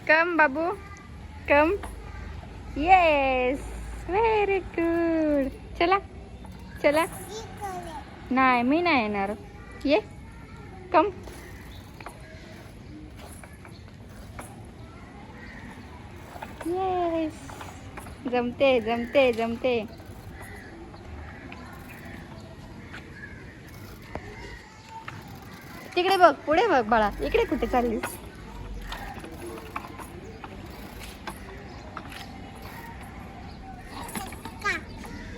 कम बाबू come. Yes very good. चला चला. नाही मी नाही येणार. ये कम. येस जमते जमते जमते. तिकडे बघ पुढे बघ बाळा. इकडे कुठे चाललीस.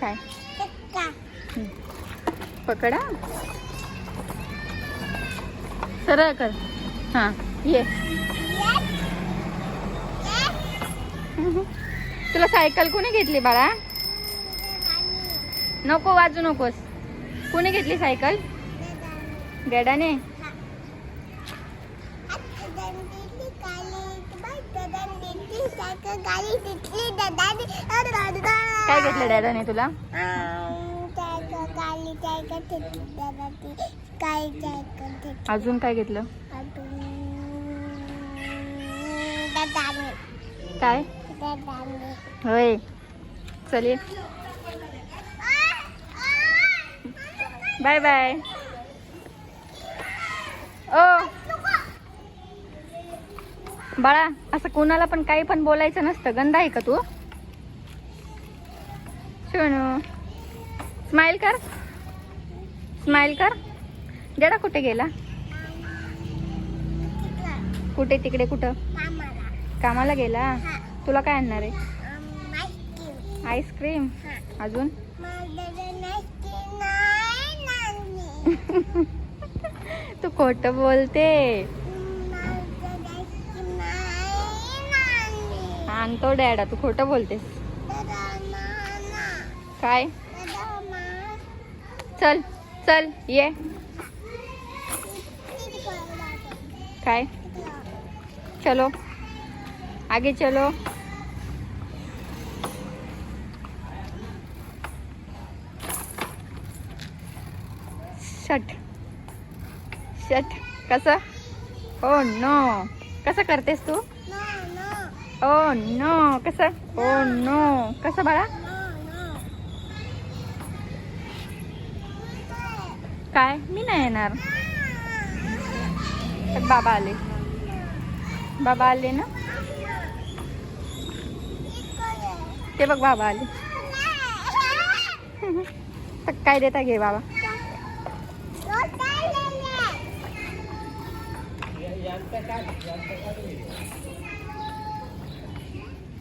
काय पकडा सरळ कर. हां ये. तुला सायकल कोणी घेतली बाळा. नको वाजू नकोस. कोणी घेतली सायकल. डॅडाने. काय घेतलं डॅडाने तुला. अजून काय घेतलं. काय होय. चल ये. Bye bye. ओ बाळा असं कोणाला पण काही पण बोलायचं नसतं. गंध आहे का तू. शोनू स्माइल कर. स्माइल कर. डेडा कुठे गेला. कुठे तिकडे कुठं. कामाला गेला. तुला काय आणणार आहे. आईस्क्रीम. अजून तू खोटं बोलते. आणतो डॅडा. तू खोटं बोलतेस. काय. चल चल ये. काय. चलो आगे चलो. Shut shut. कसं. Oh no. कसं करतेस तू. Oh no. कसं. Oh no. कसं बाळा. काय मी नाही येणार. बाबा आले. बाबा आले ना. ते बघ बाबा आले. काय देता घे बाबा.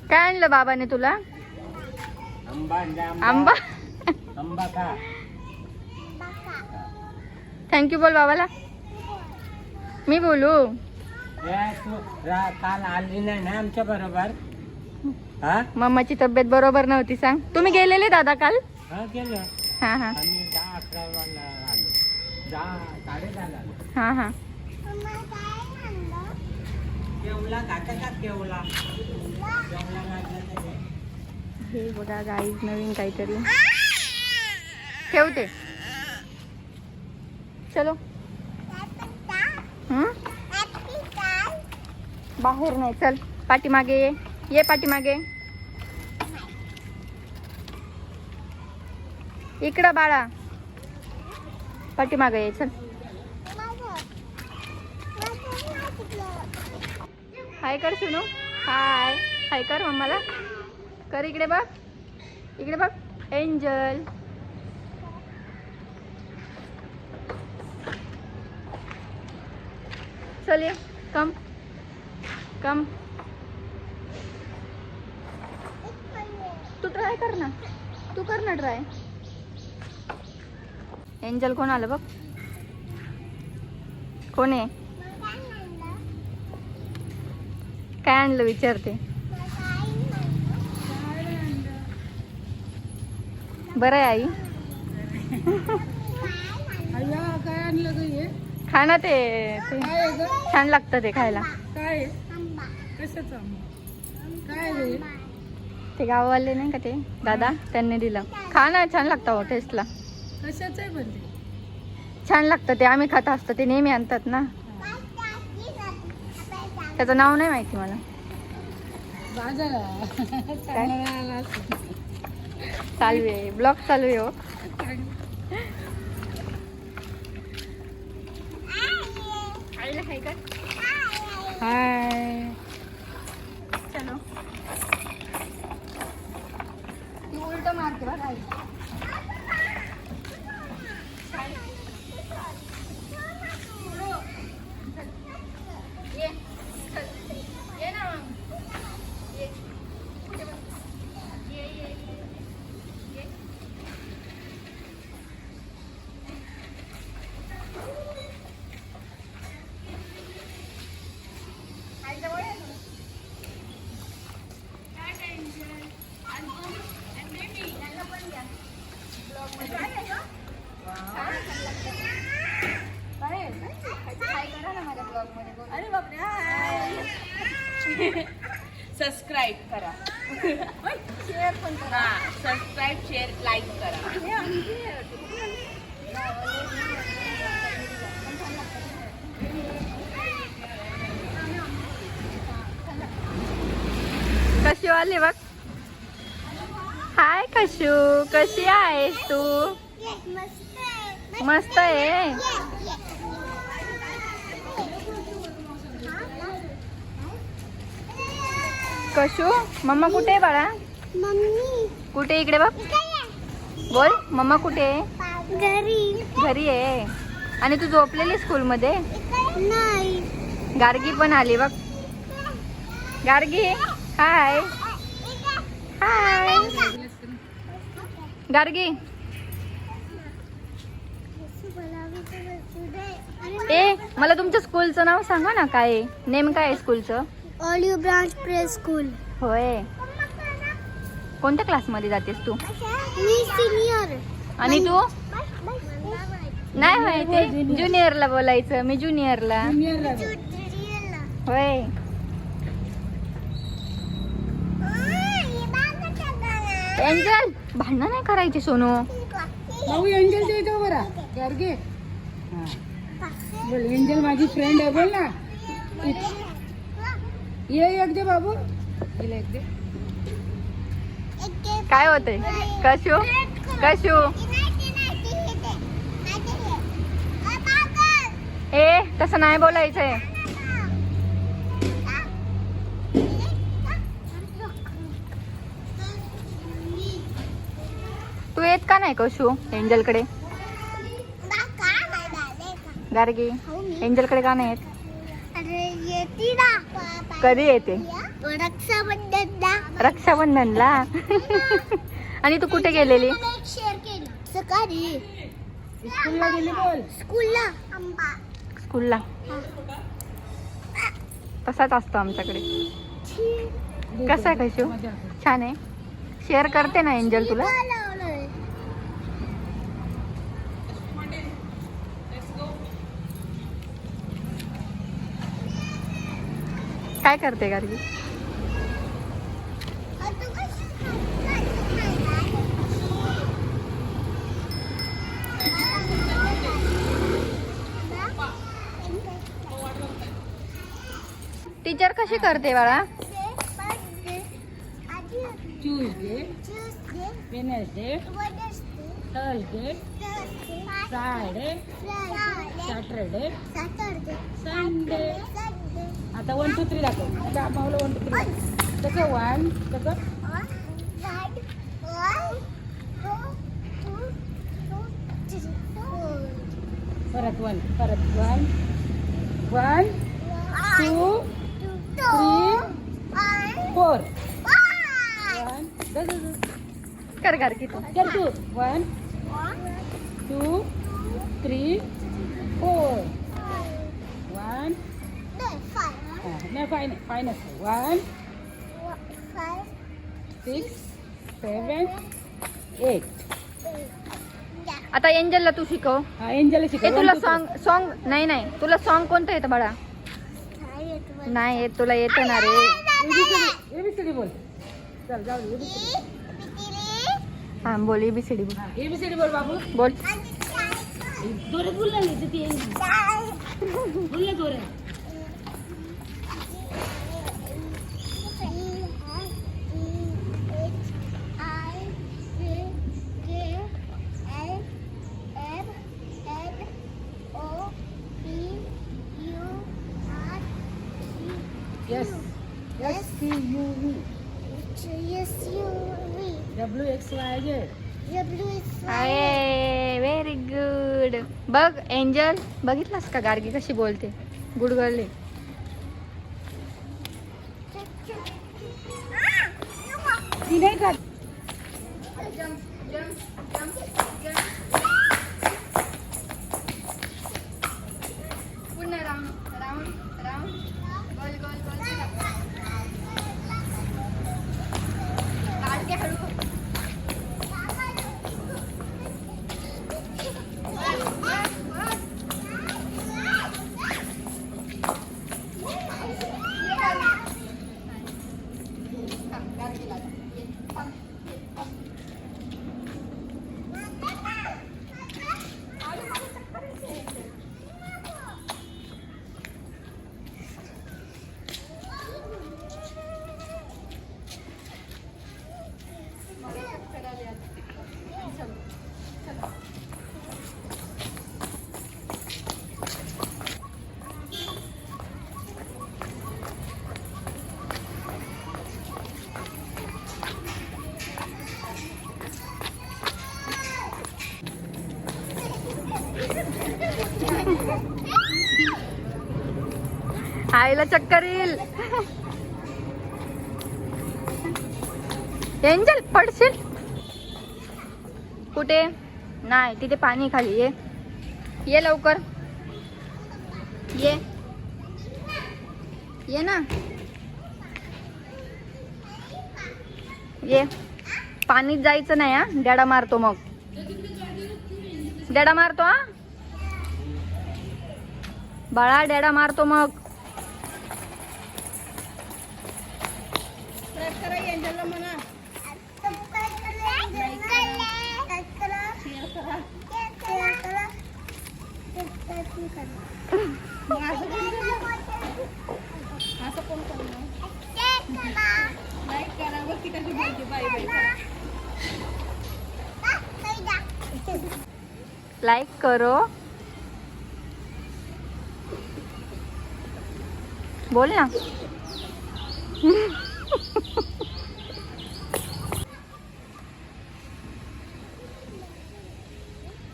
काय आणलं बाबाने तुला. आंबा. आंबा का. थँक्यू बोल बाबाला. मी बोलू. काल आली नाही ना आमच्या बरोबर. मम्माची तब्येत बरोबर नव्हती. सांग. तुम्ही गेलेले दादा काल. गेलो. हा हा 10-11 वाजता आलो. 10-10:30 आलो. हा हा. केवला काका का केवला. हे बघा गाईज नवीन काहीतरी. ठेवते. चलो. बाहेर नाही. चल पाठीमागे ये. ये पाठीमागे. इकडं बाळा. पाठीमागे ये. चल. हाय कर सुनू. हाय हाय कर मम्माला. कर. इकडे बघ. इकडे बघ. एंजल. चल ये. कम कम. तू ट्राय कर ना. तू कर ना ट्राय. एंजल कोण आलं बघ. कोण आहे. काय आणलं विचारते. बरं आहे आई. काय आणलं ग. खा ना. ते छान लागतं ते खायला. काय कशाचा. काय ते गाववाले नाही का ते दादा त्यांनी दिलं. खा ना. छान लागतं हो टेस्टला. कशाचं आहे पण छान लागतं ते. आम्ही खात असतो ते. नेहमी आणतात ना. त्याचं नाव नाही माहिती मला. बाजारा चांगला आला असता. चालू आहे ब्लॉग चालू आहे हो. आईला हाय का? हाय. चलो तू उलट मारते बघ आई. ये चल. ये ना मग. ये. कुठे बघ. ये ये ये. आई जवळ ये ना. अरे बापरे. सबस्क्राईब करा. शेअर पण करा. हा सबस्क्राईब शेअर लाईक करा. कशी वाली बघ. हाय कशू, कशी आहेस तू? मस्त आहे. कशू मम्मा कुठे आहे बाळा? मम्मी कुठे इकडे बघ. बोल मम्मा कुठे आहे? घरी घरी आहे. आणि तू झोपलेली स्कूल मध्ये? नाही. गार्गी पण आली बघ. गार्गी हाय. हाय गार्गी. ए मला तुमच्या स्कूलचं नाव सांगा ना. काय आहे? नेम काय आहे स्कूलचं? Olive branch play school. होय. कोणत्या क्लासमध्ये जातेस तू? मी सिनियर. आणि तू? नाही माहिती. ज्युनियरला बोलायचं. मी ज्युनियरला. होय. एंजल भांडणं नाही करायची सोनू. भाऊ एंजलच्या इथं बरा गार्गे. हा बोल एंजल माझी फ्रेंड आहे. बोल ना. ये एक दे बाबू. हिला एक दे. काय होतंय? कशू कशू. ए तसं नाही बोलायचंय. तू येत का नाही कशू एंजलकडे? गार्गी एंजलकडे का नाही येत? अरे येते ना. कधी येते? रक्षाबंधनला. रक्षाबंधनला. आणि तू कुठे गेलेली? शेअर केलं सकाळी स्कूलला गेली. बोल स्कूलला. आंबा. स्कूलला. तसाच असतो आमच्याकडे. कसं आहे कशू? छान आहे. शेअर करते ना एंजल तुला? लावलंय. काय करते गार्गी? टीचर कशी करते बाळा? Tuesday, Wednesday, Thursday, Friday, Saturday, Sunday. आता 1 2 3 दाखव. आता माऊला 1 2 3. तसं 1 तसं. परत 1 परत 1 1 2 3 4. 1 कर गार्गी तू. कर तू. 1 2 3 4. 1 नाही फाय नसतं. 1 6 7 8. आता एंजलला तू शिकव. हा एंजल ए शिकव. तुला सॉन्ग नाही नाही तुला सॉन्ग कोणतं येतं बाळा? नाही येत तुला येतं ना रे. एबीसीडी बोल. चल जाऊ दे. हा बोल एबीसीडी बोल. एबीसीडी बोल बाबू. बोल. जोरात बोल ना. ती बोल ना जोरात. S S T U V SUV. WXYZ. आहे व्हेरी गुड. बघ एंजल, बघितलास का गार्गी कशी बोलते, गुडगरले. ती नाही खात. पुन्हा राऊंड राऊंड राऊंड, गोल गोल गोल. गाडगे हळू कर. आईला चक्कर येईल. एंजल पडशील. कुठे नाही, तिथे पाणी खाली. ये लवकर, ये ना, ये. पाणीत जायचं नाही हा, डॅडा मारतो. मग डॅडा मारतो हा बाळा, डॅडा मारतो मग. लाइक करो, बोल ना.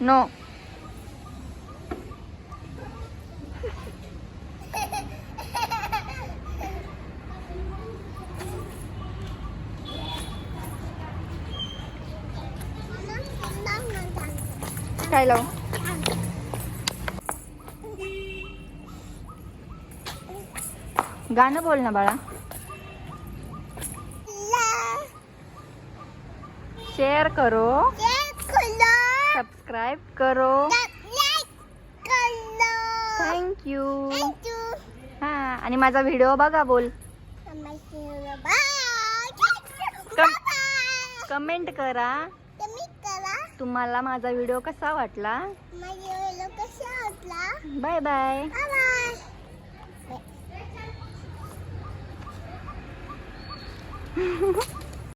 नो. काय लावू? गाणं बोल ना बाळा. शेअर करो, सब्सक्राइब करो. Thank you. हा, आणि माझा व्हिडिओ बघा. बोल. कमेंट करा तुम्हाला माझा व्हिडिओ कसा वाटला. Bye bye.